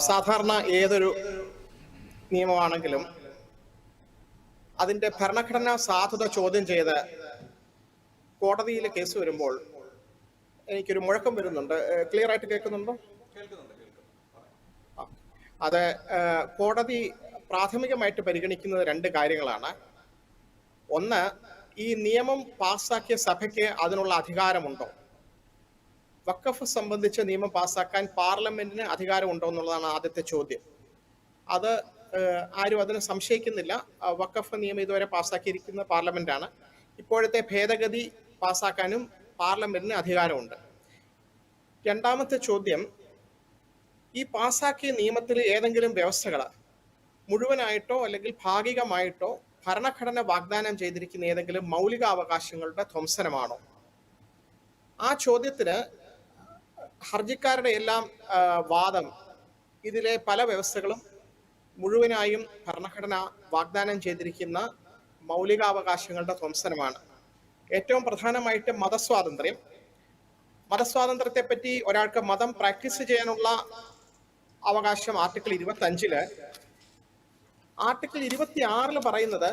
സാധാരണ ഏതൊരു നിയമമാണെങ്കിലും അതിന്റെ ഭരണഘടനാ സാധുത ചോദ്യം ചെയ്ത് കോടതിയിൽ കേസ് വരുമ്പോൾ എനിക്കൊരു മുഴക്കം വരുന്നുണ്ട്. ക്ലിയർ ആയിട്ട് കേൾക്കുന്നുണ്ടോ? അത് കോടതി പ്രാഥമികമായിട്ട് പരിഗണിക്കുന്നത് രണ്ട് കാര്യങ്ങളാണ്. ഒന്ന്, ഈ നിയമം പാസ്സാക്കിയ സഭയ്ക്ക് അതിനുള്ള അധികാരമുണ്ടോ? വഖഫ് സംബന്ധിച്ച് നിയമം പാസ്സാക്കാൻ പാർലമെന്റിന് അധികാരമുണ്ടോ എന്നുള്ളതാണ് ആദ്യത്തെ ചോദ്യം. അത് ആരും അതിന് സംശയിക്കുന്നില്ല. വഖഫ് നിയമം ഇതുവരെ പാസ്സാക്കിയിരിക്കുന്ന പാർലമെന്റാണ്. ഇപ്പോഴത്തെ ഭേദഗതി പാസ്സാക്കാനും പാർലമെന്റിന് അധികാരമുണ്ട്. രണ്ടാമത്തെ ചോദ്യം, ഈ പാസ്സാക്കിയ നിയമത്തിൽ ഏതെങ്കിലും വ്യവസ്ഥകൾ മുഴുവനായിട്ടോ അല്ലെങ്കിൽ ഭാഗികമായിട്ടോ ഭരണഘടന വാഗ്ദാനം ചെയ്തിരിക്കുന്ന ഏതെങ്കിലും മൗലികാവകാശങ്ങളുടെ ധ്വംസനമാണോ? ആ ചോദ്യത്തിന് ഹർജിക്കാരുടെ എല്ലാം വാദം ഇതിലെ പല വ്യവസ്ഥകളും മുഴുവനായും ഭരണഘടന വാഗ്ദാനം ചെയ്തിരിക്കുന്ന മൗലികാവകാശങ്ങളുടെ ധ്വംസനമാണ്. ഏറ്റവും പ്രധാനമായിട്ട് മതസ്വാതന്ത്ര്യം. മതസ്വാതന്ത്ര്യത്തെ പറ്റി ഒരാൾക്ക് മതം പ്രാക്ടീസ് ചെയ്യാനുള്ള അവകാശം ആർട്ടിക്കിൾ 25-ല്. ആർട്ടിക്കിൾ 26-ല് പറയുന്നത്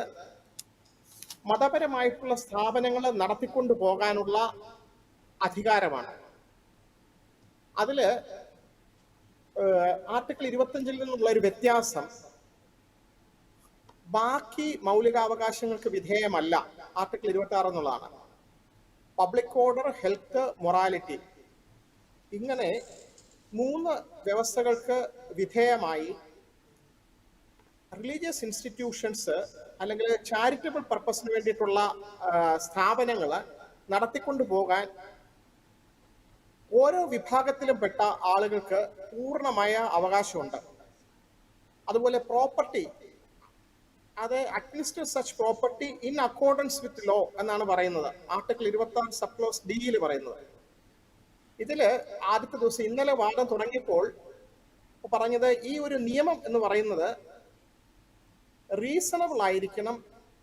മതപരമായിട്ടുള്ള സ്ഥാപനങ്ങൾ നടത്തിക്കൊണ്ടു പോകാനുള്ള അധികാരമാണ്. അതില് ആർട്ടിക്കിൾ 25-ൽ നിന്നുള്ള ഒരു വ്യത്യാസം ബാക്കി മൗലികാവകാശങ്ങൾക്ക് വിധേയമല്ല ആർട്ടിക്കിൾ 26 എന്നുള്ളതാണ്. പബ്ലിക് ഓർഡർ, ഹെൽത്ത്, മൊറാലിറ്റി, ഇങ്ങനെ 3 വ്യവസ്ഥകൾക്ക് വിധേയമായി റിലീജിയസ് ഇൻസ്റ്റിറ്റ്യൂഷൻസ് അല്ലെങ്കിൽ ചാരിറ്റബിൾ പർപ്പസിന് വേണ്ടിയിട്ടുള്ള സ്ഥാപനങ്ങൾ നടത്തിക്കൊണ്ടു പോകാൻ ഓരോ വിഭാഗത്തിലും പെട്ട ആളുകൾക്ക് പൂർണ്ണമായ അവകാശമുണ്ട്. അതുപോലെ പ്രോപ്പർട്ടി, അത് administer such property in accordance with law എന്നാണ് പറയുന്നത്, ആർട്ടിക്കിൾ 26 സബ് ക്ലോസ് ഡിയിൽ പറയുന്നത്. ഇതില് ആദ്യത്തെ ദിവസം ഇന്നലെ വാദം തുടങ്ങിയപ്പോൾ പറഞ്ഞത് ഈ ഒരു നിയമം എന്ന് പറയുന്നത് റീസണബിൾ ആയിരിക്കണം,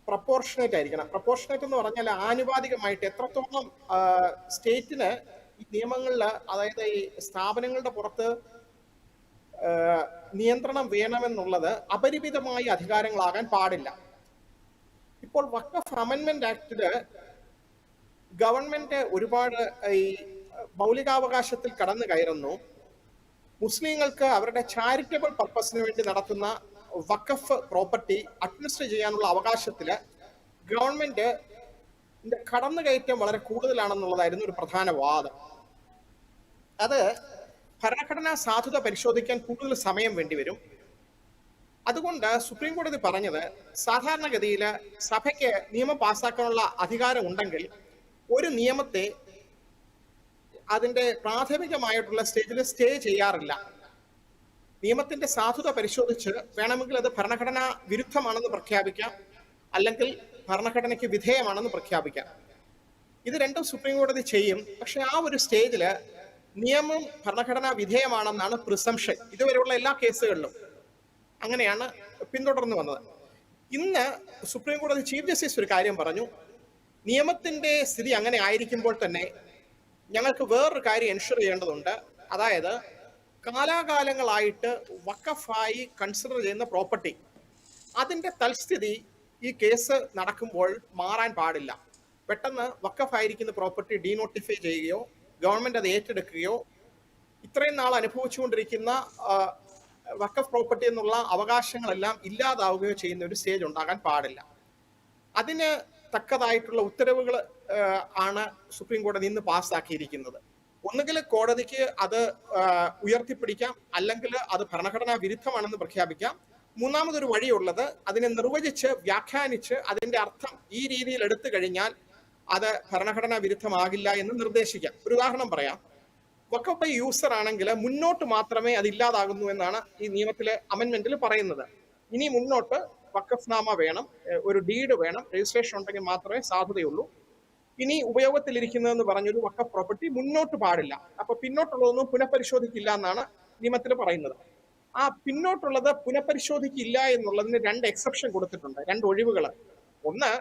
പ്രപ്പോർഷനേറ്റ് ആയിരിക്കണം. പ്രപ്പോർഷനേറ്റ് എന്ന് പറഞ്ഞാൽ ആനുപാതികമായിട്ട് എത്രത്തോളം സ്റ്റേറ്റിന് ഈ നിയമങ്ങളിൽ, അതായത് ഈ സ്ഥാപനങ്ങളുടെ പുറത്ത് നിയന്ത്രണം വേണമെന്നുള്ളത് അപരിമിതമായ അധികാരങ്ങളാകാൻ പാടില്ല. ഇപ്പോൾ വഖഫ് അമെൻമെന്റ് ആക്ടില് ഗവൺമെന്റ് ഒരുപാട് ഈ മൗലികാവകാശത്തിൽ കടന്നു കയറുന്നു. മുസ്ലിങ്ങൾക്ക് അവരുടെ ചാരിറ്റബിൾ പർപ്പസിന് വേണ്ടി നടത്തുന്ന വഖഫ് പ്രോപ്പർട്ടി അഡ്മിനിസ്റ്റർ ചെയ്യാനുള്ള അവകാശത്തില് ഗവൺമെന്റ് കടന്നുകയറ്റം വളരെ കൂടുതലാണെന്നുള്ളതായിരുന്നു ഒരു പ്രധാന വാദം. അത് ഭരണഘടനാ സാധുത പരിശോധിക്കാൻ കൂടുതൽ സമയം വേണ്ടിവരും. അതുകൊണ്ട് സുപ്രീം കോടതി പറഞ്ഞത് സാധാരണഗതിയിൽ സഭയ്ക്ക് നിയമം പാസ്സാക്കാനുള്ള അധികാരം ഉണ്ടെങ്കിൽ ഒരു നിയമത്തെ അതിന്റെ പ്രാഥമികമായിട്ടുള്ള സ്റ്റേജിൽ സ്റ്റേ ചെയ്യാറില്ല. നിയമത്തിന്റെ സാധുത പരിശോധിച്ച് വേണമെങ്കിൽ അത് ഭരണഘടനാ വിരുദ്ധമാണെന്ന് പ്രഖ്യാപിക്കാം, അല്ലെങ്കിൽ ഭരണഘടനയ്ക്ക് വിധേയമാണെന്ന് പ്രഖ്യാപിക്കാം. ഇത് രണ്ടും സുപ്രീം കോടതി ചെയ്യും. പക്ഷെ ആ ഒരു സ്റ്റേജില് നിയമം ഭരണഘടനാ വിധേയമാണെന്നാണ് പ്രിസംഷൻ. ഇതുവരെയുള്ള എല്ലാ കേസുകളിലും അങ്ങനെയാണ് പിന്തുടർന്നു വന്നത്. ഇന്ന് സുപ്രീം കോടതി ചീഫ് ജസ്റ്റിസ് ഒരു കാര്യം പറഞ്ഞു, നിയമത്തിന്റെ സ്ഥിതി അങ്ങനെ ആയിരിക്കുമ്പോൾ തന്നെ ഞങ്ങൾക്ക് വേറൊരു കാര്യം എൻഷുർ ചെയ്യേണ്ടതുണ്ട്. അതായത് കാലാകാലങ്ങളായിട്ട് വഖഫായി കൺസിഡർ ചെയ്യുന്ന പ്രോപ്പർട്ടി, അതിന്റെ തൽസ്ഥിതി ഈ കേസ് നടക്കുമ്പോൾ മാറാൻ പാടില്ല. പെട്ടെന്ന് വഖഫായിരിക്കുന്ന പ്രോപ്പർട്ടി ഡീനോട്ടിഫൈ ചെയ്യുകയോ ഗവൺമെന്റ് അത് ഏറ്റെടുക്കുകയോ ഇത്രയും നാൾ അനുഭവിച്ചുകൊണ്ടിരിക്കുന്ന വഖഫ് പ്രോപ്പർട്ടി എന്നുള്ള അവകാശങ്ങളെല്ലാം ഇല്ലാതാവുകയോ ചെയ്യുന്ന ഒരു സ്റ്റേജ് ഉണ്ടാകാൻ പാടില്ല. അതിന് തക്കതായിട്ടുള്ള ഉത്തരവുകൾ ആണ് സുപ്രീം കോടതി ഇന്ന് പാസ്സാക്കിയിരിക്കുന്നത്. ഒന്നുകിൽ കോടതിക്ക് അത് ഉയർത്തിപ്പിടിക്കാം, അല്ലെങ്കിൽ അത് ഭരണഘടനാ വിരുദ്ധമാണെന്ന് പ്രഖ്യാപിക്കാം. മൂന്നാമതൊരു വഴിയുള്ളത് അതിനെ നിർവചിച്ച് വ്യാഖ്യാനിച്ച് അതിന്റെ അർത്ഥം ഈ രീതിയിൽ എടുത്തു കഴിഞ്ഞാൽ അത് ഭരണഘടനാ വിരുദ്ധമാകില്ല എന്ന് നിർദ്ദേശിക്കാം. ഒരു ഉദാഹരണം പറയാം. വഖഫ് ബൈ യൂസർ ആണെങ്കിൽ മുന്നോട്ട് മാത്രമേ അത് ഇല്ലാതാകുന്നു എന്നാണ് ഈ നിയമത്തിലെ അമെൻമെന്റിൽ പറയുന്നത്. ഇനി മുന്നോട്ട് വഖഫ് നാമ വേണം, ഒരു ഡീഡ് വേണം, രജിസ്ട്രേഷൻ ഉണ്ടെങ്കിൽ മാത്രമേ സാധുതയുള്ളൂ. ഇനി ഉപയോഗത്തിലിരിക്കുന്നതെന്ന് പറഞ്ഞൊരു വഖഫ് പ്രോപ്പർട്ടി മുന്നോട്ട് പാടില്ല. അപ്പൊ പിന്നോട്ടുള്ളതൊന്നും പുനഃപരിശോധിക്കില്ല എന്നാണ് നിയമത്തിൽ പറയുന്നത്. ആ പിന്നോട്ടുള്ളത് പുനഃപരിശോധിക്കില്ല എന്നുള്ളതിന് 2 എക്സെപ്ഷൻ കൊടുത്തിട്ടുണ്ട്, 2 ഒഴിവുകൾ. ഒന്ന്,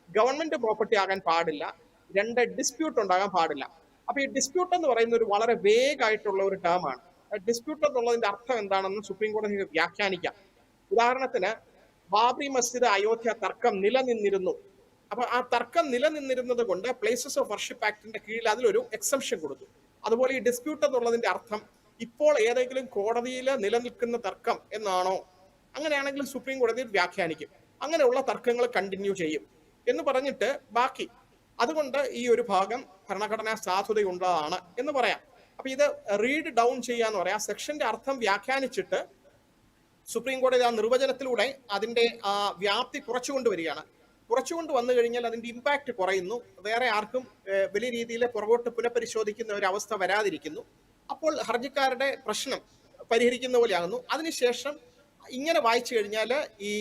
ഗവൺമെന്റ് പ്രോപ്പർട്ടി ആകാൻ പാടില്ല. 2, ഡിസ്പ്യൂട്ട് ഉണ്ടാകാൻ പാടില്ല. അപ്പൊ ഈ ഡിസ്പ്യൂട്ട് എന്ന് പറയുന്ന ഒരു വളരെ വേഗായിട്ടുള്ള ഒരു ടേമാണ്. ഡിസ്പ്യൂട്ട് എന്നുള്ളതിന്റെ അർത്ഥം എന്താണെന്ന് സുപ്രീം കോടതിക്ക് വ്യാഖ്യാനിക്കാം. ഉദാഹരണത്തിന് ബാബറി മസ്ജിദ് അയോധ്യ തർക്കം നിലനിന്നിരുന്നു. അപ്പൊ ആ തർക്കം നിലനിന്നിരുന്നത് കൊണ്ട് പ്ലേസസ് ഓഫ് വർഷിപ്പ് ആക്ടിന്റെ കീഴിൽ അതിലൊരു എക്സംഷൻ കൊടുത്തു. അതുപോലെ ഈ ഡിസ്പ്യൂട്ട് എന്നുള്ളതിന്റെ അർത്ഥം ഇപ്പോൾ ഏതെങ്കിലും കോടതിയിൽ നിലനിൽക്കുന്ന തർക്കം എന്നാണോ? അങ്ങനെയാണെങ്കിൽ സുപ്രീം കോടതി വ്യാഖ്യാനിക്കും, അങ്ങനെയുള്ള തർക്കങ്ങൾ കണ്ടിന്യൂ ചെയ്യും എന്ന് പറഞ്ഞിട്ട് ബാക്കി. അതുകൊണ്ട് ഈ ഒരു ഭാഗം ഭരണഘടനാ സാധുതയുള്ളതാണ് എന്ന് പറയാം. അപ്പൊ ഇത് റീഡ് ഡൗൺ ചെയ്യാന്ന് പറയാം. സെക്ഷന്റെ അർത്ഥം വ്യാഖ്യാനിച്ചിട്ട് സുപ്രീം കോടതി ആ നിർവചനത്തിലൂടെ അതിന്റെ വ്യാപ്തി കുറച്ചുകൊണ്ടുവരികയാണ്. കുറച്ചുകൊണ്ട് വന്നു കഴിഞ്ഞാൽ അതിന്റെ ഇമ്പാക്ട് കുറയുന്നു, വേറെ ആർക്കും വലിയ രീതിയിൽ പുറകോട്ട് പുനഃപരിശോധിക്കുന്ന ഒരു അവസ്ഥ വരാതിരിക്കുന്നു. അപ്പോൾ ഹർജിക്കാരുടെ പ്രശ്നം പരിഹരിക്കുന്ന പോലെയാകുന്നു. അതിനുശേഷം ഇങ്ങനെ വായിച്ചു കഴിഞ്ഞാൽ ഈ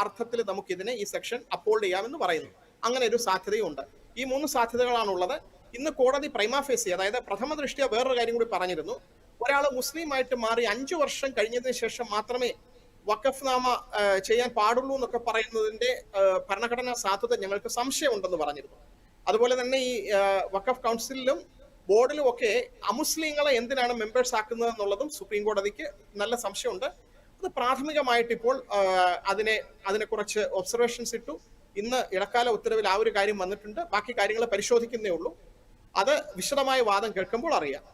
അർത്ഥത്തിൽ നമുക്കിതിനെ ഈ സെക്ഷൻ അപ്ഹോൾഡ് ചെയ്യാമെന്ന് പറയുന്നു. അങ്ങനെ ഒരു സാധ്യതയുണ്ട്. ഈ 3 സാധ്യതകളാണുള്ളത്. ഇന്ന് കോടതി പ്രൈമാ ഫേസി, അതായത് പ്രഥമ ദൃഷ്ട്യാ വേറൊരു കാര്യം കൂടി പറഞ്ഞിരുന്നു. ഒരാൾ മുസ്ലിമായിട്ട് മാറി 5 വർഷം കഴിഞ്ഞതിന് ശേഷം മാത്രമേ വഖഫ് നാമ ചെയ്യാൻ പാടുള്ളൂ എന്നൊക്കെ പറയുന്നതിന്റെ ഭരണഘടനാ സാധുത ഞങ്ങൾക്ക് സംശയമുണ്ടെന്ന് പറഞ്ഞിരുന്നു. അതുപോലെ തന്നെ ഈ വഖഫ് കൗൺസിലിലും ബോർഡിലും ഒക്കെ അമുസ്ലിങ്ങളെ എന്തിനാണ് മെമ്പേഴ്സ് ആക്കുന്നത് എന്നുള്ളതും സുപ്രീം കോടതിക്ക് നല്ല സംശയമുണ്ട്. അത് പ്രാഥമികമായിട്ട് ഇപ്പോൾ അതിനെ കുറച്ച് ഒബ്സർവേഷൻസ് ഇട്ടു. ഇന്ന് ഇടക്കാല ഉത്തരവിൽ ആ ഒരു കാര്യം വന്നിട്ടുണ്ട്. ബാക്കി കാര്യങ്ങൾ പരിശോധിക്കുന്നേ ഉള്ളൂ. അത് വിശദമായ വാദം കേൾക്കുമ്പോൾ അറിയാം.